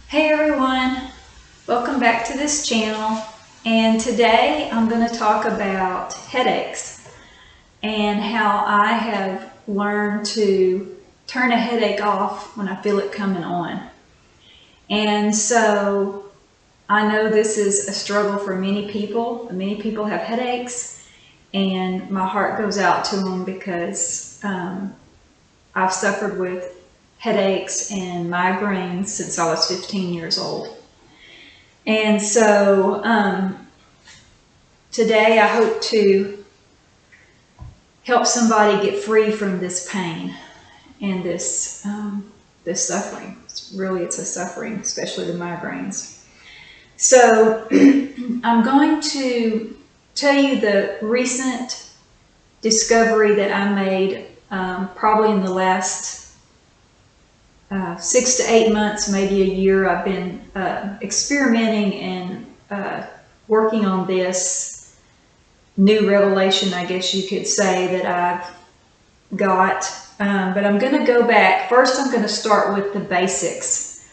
Hey everyone, welcome back to this channel, and today I'm going to talk about headaches and how I have learned to turn a headache off when I feel it coming on. And so I know this is a struggle for many people. Many people have headaches, and my heart goes out to them because I've suffered with headaches and migraines since I was 15 years old. And so today I hope to help somebody get free from this pain and this suffering. It's a suffering, especially the migraines. So I'm going to tell you the recent discovery that I made probably in the last 6 to 8 months, maybe a year. I've been experimenting and working on this new revelation, I guess you could say, that I've got. But I'm going to go back. First, I'm going to start with the basics.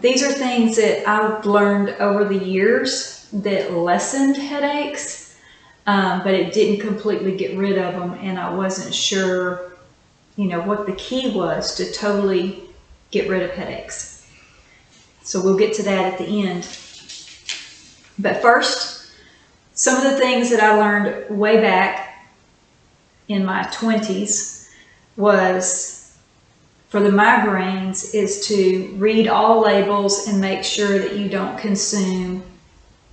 These are things that I've learned over the years that lessened headaches, but it didn't completely get rid of them, and I wasn't sure what the key was to totally get rid of headaches. So we'll get to that at the end. But first, some of the things that I learned way back in my 20s was, for the migraines, is to read all labels and make sure that you don't consume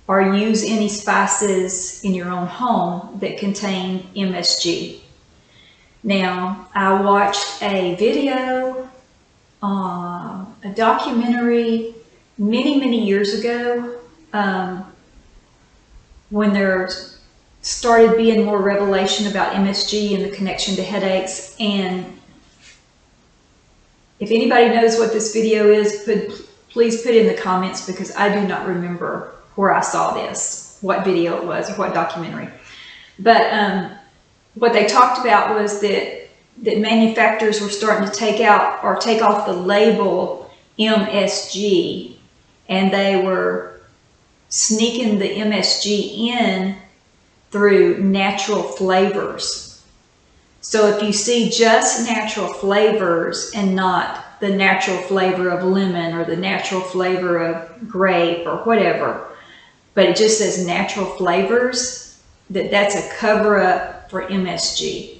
or use any spices in your own home that contain MSG. Now, I watched a video, a documentary many years ago when there started being more revelation about MSG and the connection to headaches. And if anybody knows what this video is, please put it in the comments, because I do not remember where I saw this, what video it was or what documentary. But what they talked about was that manufacturers were starting to take off the label MSG, and they were sneaking the MSG in through natural flavors. So if you see just natural flavors and not the natural flavor of lemon or the natural flavor of grape or whatever, but it just says natural flavors, that's a cover-up for MSG.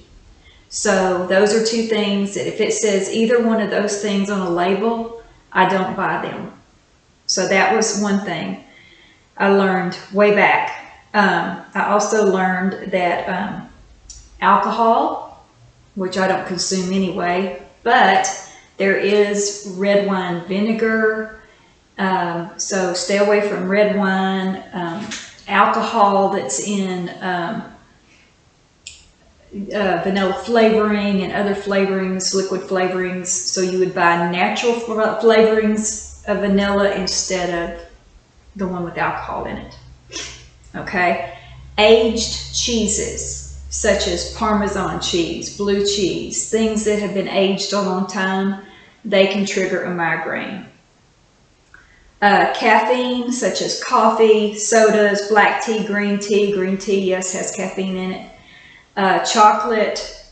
So those are two things that if it says either one of those things on a label, I don't buy them. So that was one thing I learned way back. I also learned that alcohol, which I don't consume anyway, but there is red wine vinegar. So stay away from red wine, alcohol that's in vanilla flavoring and other flavorings, liquid flavorings. So you would buy natural flavorings of vanilla instead of the one with alcohol in it. Okay. Aged cheeses, such as Parmesan cheese, blue cheese, things that have been aged a long time, they can trigger a migraine. Caffeine, such as coffee, sodas, black tea, green tea, yes, has caffeine in it. Chocolate,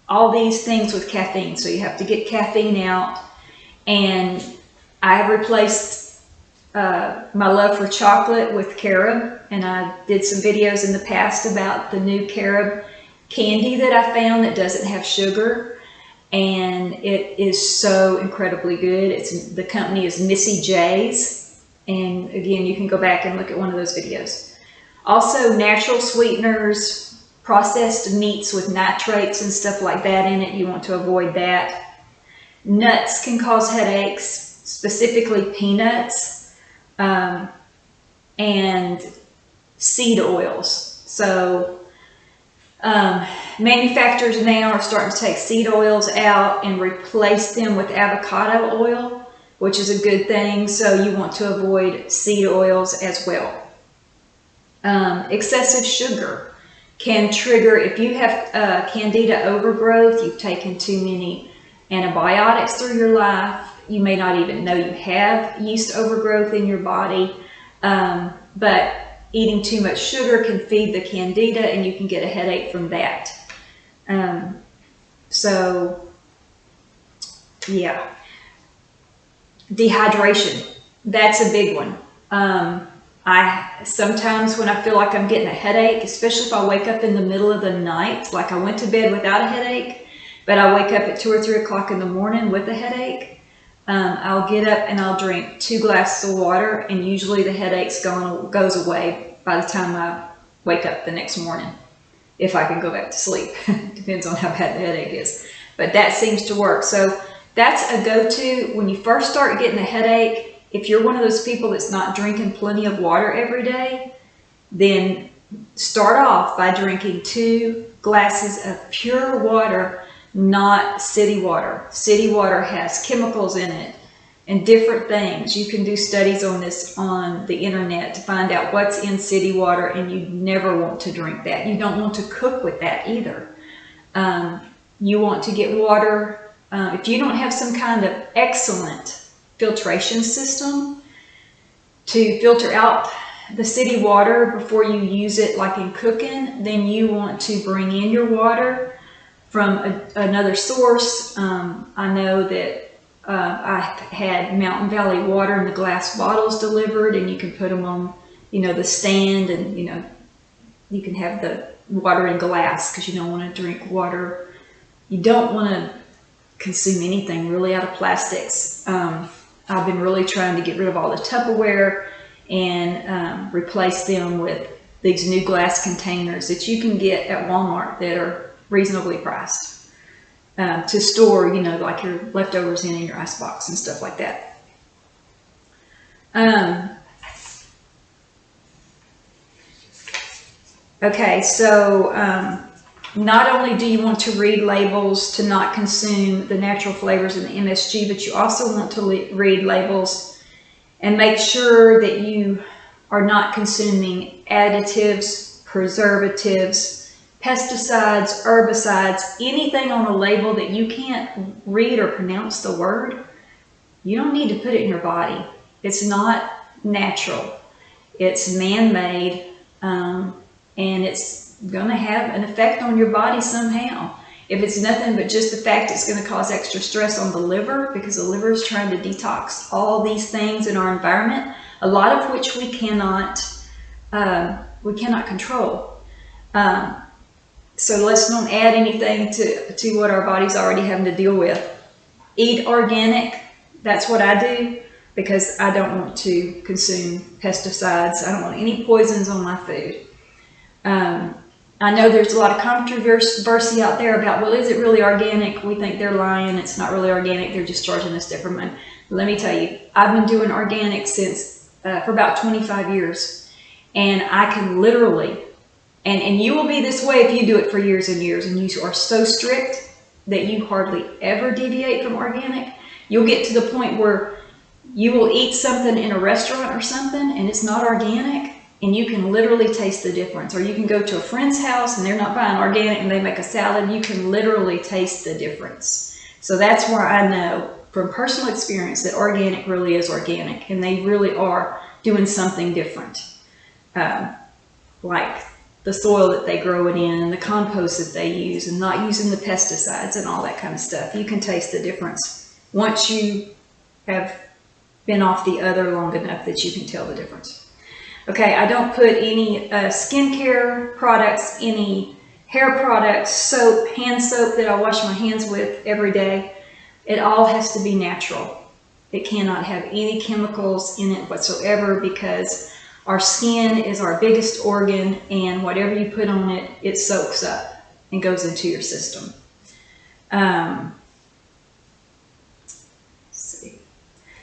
all these things with caffeine. So you have to get caffeine out. And I have replaced my love for chocolate with carob. And I did some videos in the past about the new carob candy that I found that doesn't have sugar. And it is so incredibly good. The company is Missy J's. And again, you can go back and look at one of those videos. Also, natural sweeteners, processed meats with nitrates and stuff like that in it, you want to avoid that. Nuts can cause headaches, specifically peanuts, and seed oils. So manufacturers now are starting to take seed oils out and replace them with avocado oil, which is a good thing. So you want to avoid seed oils as well. Excessive sugar can trigger, if you have candida overgrowth, you've taken too many antibiotics through your life, you may not even know you have yeast overgrowth in your body. But eating too much sugar can feed the candida, and you can get a headache from that. So yeah, dehydration, that's a big one. I sometimes when I feel like I'm getting a headache, especially if I wake up in the middle of the night, like I went to bed without a headache, but I wake up at 2 or 3 o'clock in the morning with a headache, I'll get up and I'll drink 2 glasses of water, and usually the headache's goes away by the time I wake up the next morning, if I can go back to sleep. Depends on how bad the headache is, but that seems to work. So that's a go-to when you first start getting a headache. If you're one of those people that's not drinking plenty of water every day, then start off by drinking 2 glasses of pure water, not city water. City water has chemicals in it and different things. You can do studies on this on the internet to find out what's in city water, and you never want to drink that. You don't want to cook with that either. You want to get water. If you don't have some kind of excellent filtration system to filter out the city water before you use it, like in cooking, then you want to bring in your water from another source. I know that I had Mountain Valley water in the glass bottles delivered, and you can put them on, the stand, and you can have the water in glass because you don't want to drink water. You don't want to consume anything really out of plastics. I've been really trying to get rid of all the Tupperware and replace them with these new glass containers that you can get at Walmart that are reasonably priced to store, like your leftovers in your icebox and stuff like that. Okay, so not only do you want to read labels to not consume the natural flavors in the MSG, but you also want to read labels and make sure that you are not consuming additives, preservatives, pesticides, herbicides, anything on a label that you can't read or pronounce the word. You don't need to put it in your body. It's not natural. It's man-made, and it's going to have an effect on your body somehow. If it's nothing but just the fact it's going to cause extra stress on the liver, because the liver is trying to detox all these things in our environment, a lot of which we cannot control. So let's not add anything to what our body's already having to deal with. Eat organic. That's what I do, because I don't want to consume pesticides. I don't want any poisons on my food. I know there's a lot of controversy out there about, well, is it really organic? We think they're lying. It's not really organic. They're just charging us different money. Let me tell you, I've been doing organic since for about 25 years. And I can literally, and you will be this way if you do it for years and years, and you are so strict that you hardly ever deviate from organic. You'll get to the point where you will eat something in a restaurant or something and it's not organic, and you can literally taste the difference. Or you can go to a friend's house and they're not buying organic and they make a salad. You can literally taste the difference. So that's where I know from personal experience that organic really is organic, and they really are doing something different. Like the soil that they grow it in, and the compost that they use, and not using the pesticides and all that kind of stuff. You can taste the difference once you have been off the other long enough that you can tell the difference. Okay, I don't put any skincare products, any hair products, soap, hand soap that I wash my hands with every day. It all has to be natural. It cannot have any chemicals in it whatsoever, because our skin is our biggest organ, and whatever you put on it, it soaks up and goes into your system. Let's see.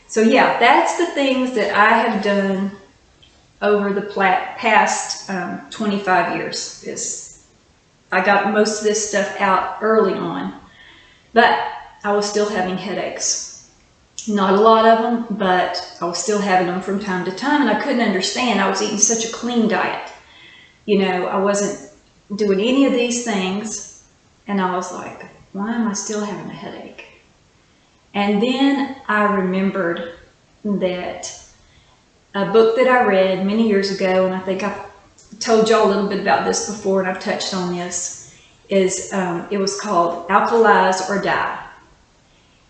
So yeah, that's the things that I have done over the past 25 years. I got most of this stuff out early on, but I was still having headaches. Not a lot of them, but I was still having them from time to time, and I couldn't understand. I was eating such a clean diet. I wasn't doing any of these things, and I was like, why am I still having a headache? And then I remembered that a book that I read many years ago, and I think I've told y'all a little bit about this before, and I've touched on this, is it was called Alkalize or Die.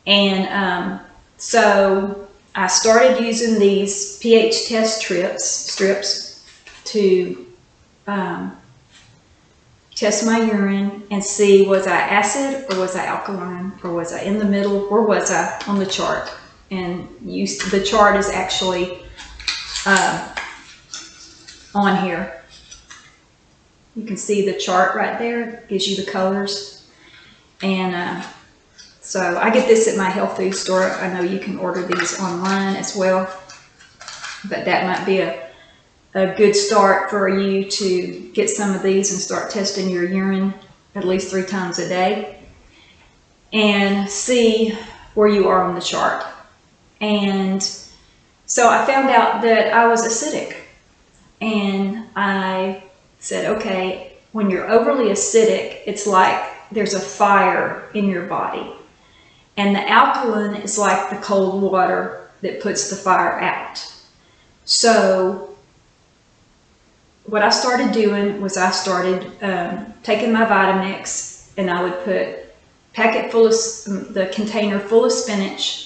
And so I started using these pH test strips to test my urine and see, was I acid or was I alkaline, or was I in the middle, or was I on the chart? And the chart is actually on here. You can see the chart right there. It gives you the colors. And so I get this at my health food store. I know you can order these online as well, but that might be a good start for you to get some of these and start testing your urine at least 3 times a day and see where you are on the chart. And so I found out that I was acidic, and I said, okay, when you're overly acidic, it's like there's a fire in your body, and the alkaline is like the cold water that puts the fire out. So what I started doing was I started taking my Vitamix, and I would put the container full of spinach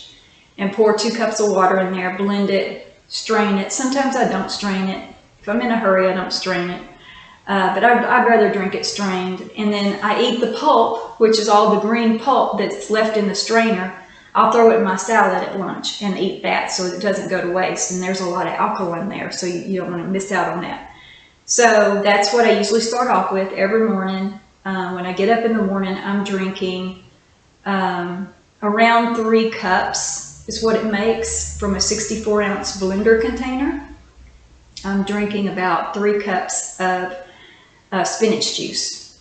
and pour 2 cups of water in there, blend it, strain it. Sometimes I don't strain it. If I'm in a hurry, I don't strain it. But I'd rather drink it strained. And then I eat the pulp, which is all the green pulp that's left in the strainer. I'll throw it in my salad at lunch and eat that so it doesn't go to waste. And there's a lot of alkaline there, so you don't want to miss out on that. So that's what I usually start off with every morning. When I get up in the morning, I'm drinking around 3 cups is what it makes from a 64-ounce blender container. I'm drinking about 3 cups of spinach juice.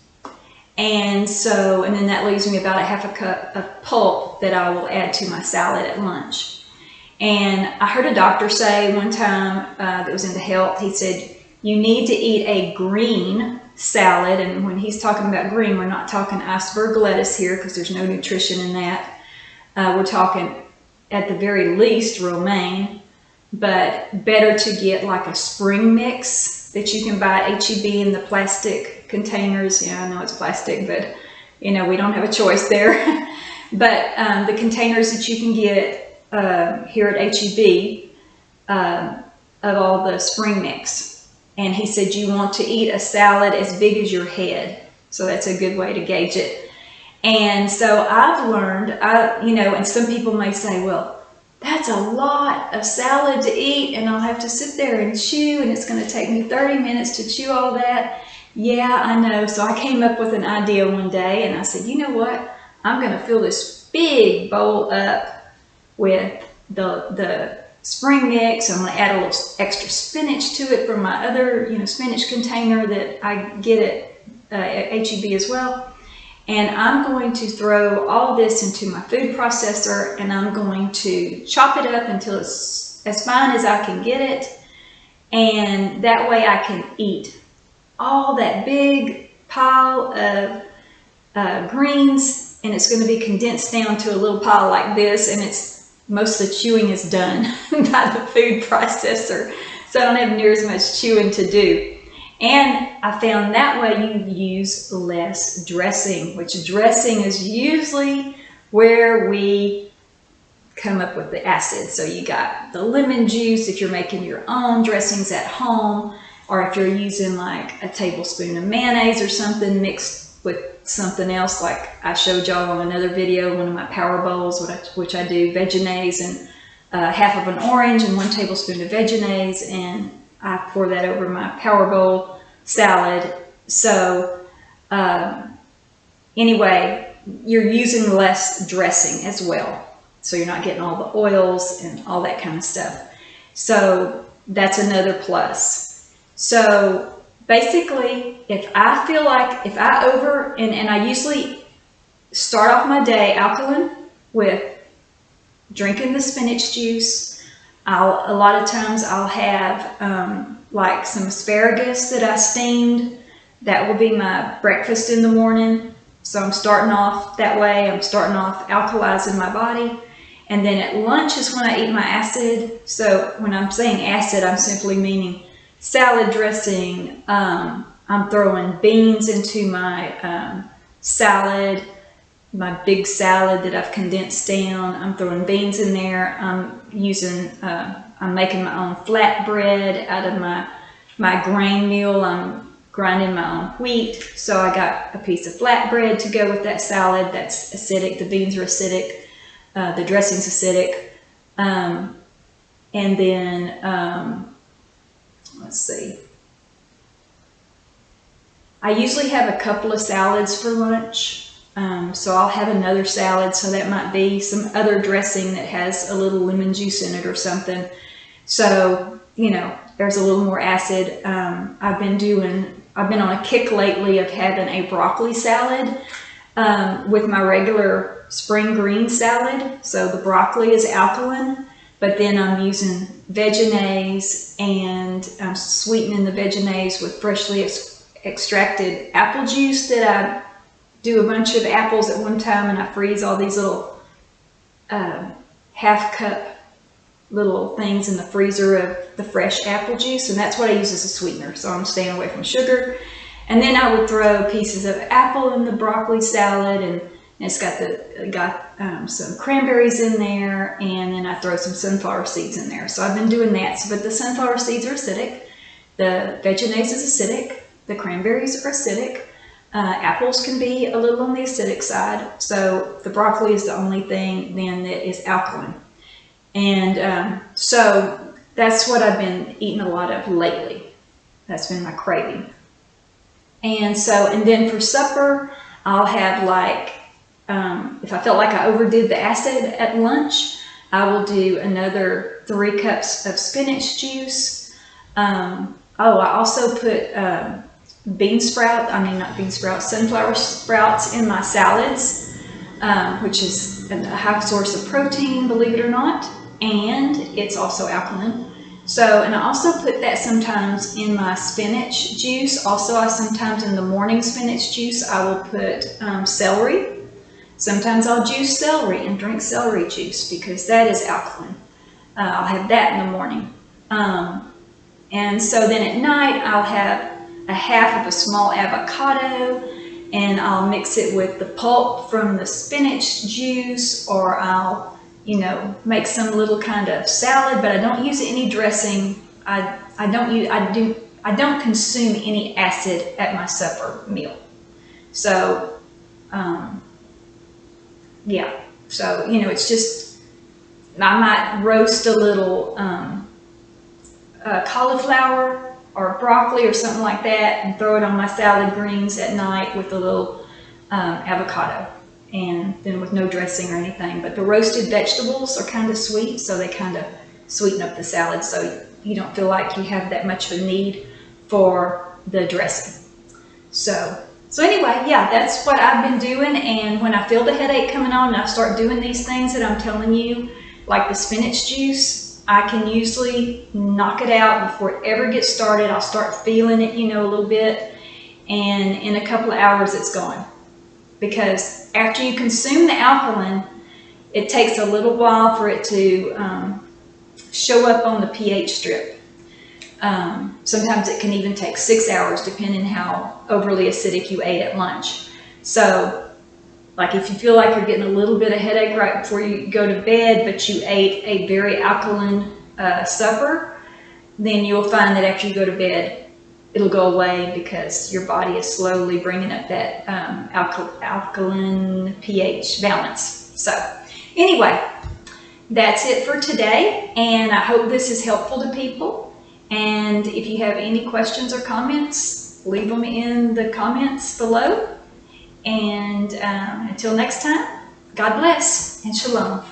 And then that leaves me about a half a cup of pulp that I will add to my salad at lunch. And I heard a doctor say one time that was into health, he said, you need to eat a green salad. And when he's talking about green, we're not talking iceberg lettuce here, because there's no nutrition in that. We're talking at the very least romaine, but better to get like a spring mix that you can buy at HEB in the plastic containers. Yeah, I know it's plastic, but we don't have a choice there. But the containers that you can get here at HEB of all the spring mix. And he said you want to eat a salad as big as your head. So that's a good way to gauge it. And so I've learned, and some people may say, well, that's a lot of salad to eat, and I'll have to sit there and chew, and it's going to take me 30 minutes to chew all that. Yeah, I know. So I came up with an idea one day, and I said, you know what? I'm going to fill this big bowl up with the spring mix. I'm going to add a little extra spinach to it from my other, spinach container that I get at HEB as well. And I'm going to throw all this into my food processor, and I'm going to chop it up until it's as fine as I can get it. And that way I can eat all that big pile of greens, and it's going to be condensed down to a little pile like this, and most of the chewing is done by the food processor, so I don't have near as much chewing to do. And I found that way you use less dressing, which dressing is usually where we come up with the acid. So you got the lemon juice if you're making your own dressings at home, or if you're using like a tablespoon of mayonnaise or something mixed with something else, like I showed y'all on another video, one of my power bowls, which I do Vegenaise and half of an orange and 1 tablespoon of Vegenaise, and I pour that over my power bowl salad. So anyway, you're using less dressing as well. So you're not getting all the oils and all that kind of stuff. So that's another plus. So basically, if I feel like, and I usually start off my day alkaline with drinking the spinach juice. A lot of times I'll have like some asparagus that I steamed. That will be my breakfast in the morning. So I'm starting off that way. I'm starting off alkalizing my body. And then at lunch is when I eat my acid. So when I'm saying acid, I'm simply meaning salad dressing. I'm throwing beans into my salad, my big salad that I've condensed down. I'm throwing beans in there. I'm making my own flatbread out of my grain meal. I'm grinding my own wheat. So I got a piece of flatbread to go with that salad. That's acidic. The beans are acidic. The dressing's acidic. And then, let's see. I usually have a couple of salads for lunch. So I'll have another salad. So that might be some other dressing that has a little lemon juice in it or something. So, you know, there's a little more acid. I've been on a kick lately of having a broccoli salad with my regular spring green salad. So the broccoli is alkaline, but then I'm using Vegenaise, and I'm sweetening the Vegenaise with freshly extracted apple juice that I do a bunch of apples at one time, and I freeze all these little half cup little things in the freezer of the fresh apple juice, and that's what I use as a sweetener. So I'm staying away from sugar. And then I would throw pieces of apple in the broccoli salad, and it's got some cranberries in there, and then I throw some sunflower seeds in there. So I've been doing that. But the sunflower seeds are acidic, the Vegenaise is acidic, the cranberries are acidic. Apples can be a little on the acidic side. So the broccoli is the only thing then that is alkaline. And so that's what I've been eating a lot of lately. That's been my craving. And then for supper, I'll have like, if I felt like I overdid the acid at lunch, I will do another 3 cups of spinach juice. I also put sunflower sprouts in my salads, which is a high source of protein, believe it or not, and it's also alkaline. So, and I also put that sometimes in my spinach juice. Also, sometimes in the morning spinach juice, I will put celery. Sometimes I'll juice celery and drink celery juice because that is alkaline. I'll have that in the morning. And so then at night, I'll have a half of a small avocado, and I'll mix it with the pulp from the spinach juice, or I'll, make some little kind of salad, but I don't use any dressing. I don't consume any acid at my supper meal. So, yeah. So, it's just, I might roast a little cauliflower or broccoli or something like that and throw it on my salad greens at night with a little avocado, and then with no dressing or anything. But the roasted vegetables are kind of sweet, so they kind of sweeten up the salad, so you don't feel like you have that much of a need for the dressing. So anyway, yeah, that's what I've been doing. And when I feel the headache coming on and I start doing these things that I'm telling you, like the spinach juice, I can usually knock it out before it ever gets started. I'll start feeling it, a little bit, and in a couple of hours it's gone. Because after you consume the alkaline, it takes a little while for it to show up on the pH strip. Sometimes it can even take 6 hours depending how overly acidic you ate at lunch. So, like if you feel like you're getting a little bit of headache right before you go to bed, but you ate a very alkaline supper, then you'll find that after you go to bed, it'll go away because your body is slowly bringing up that alkaline pH balance. So anyway, that's it for today, and I hope this is helpful to people. And if you have any questions or comments, leave them in the comments below. And until next time, God bless and shalom.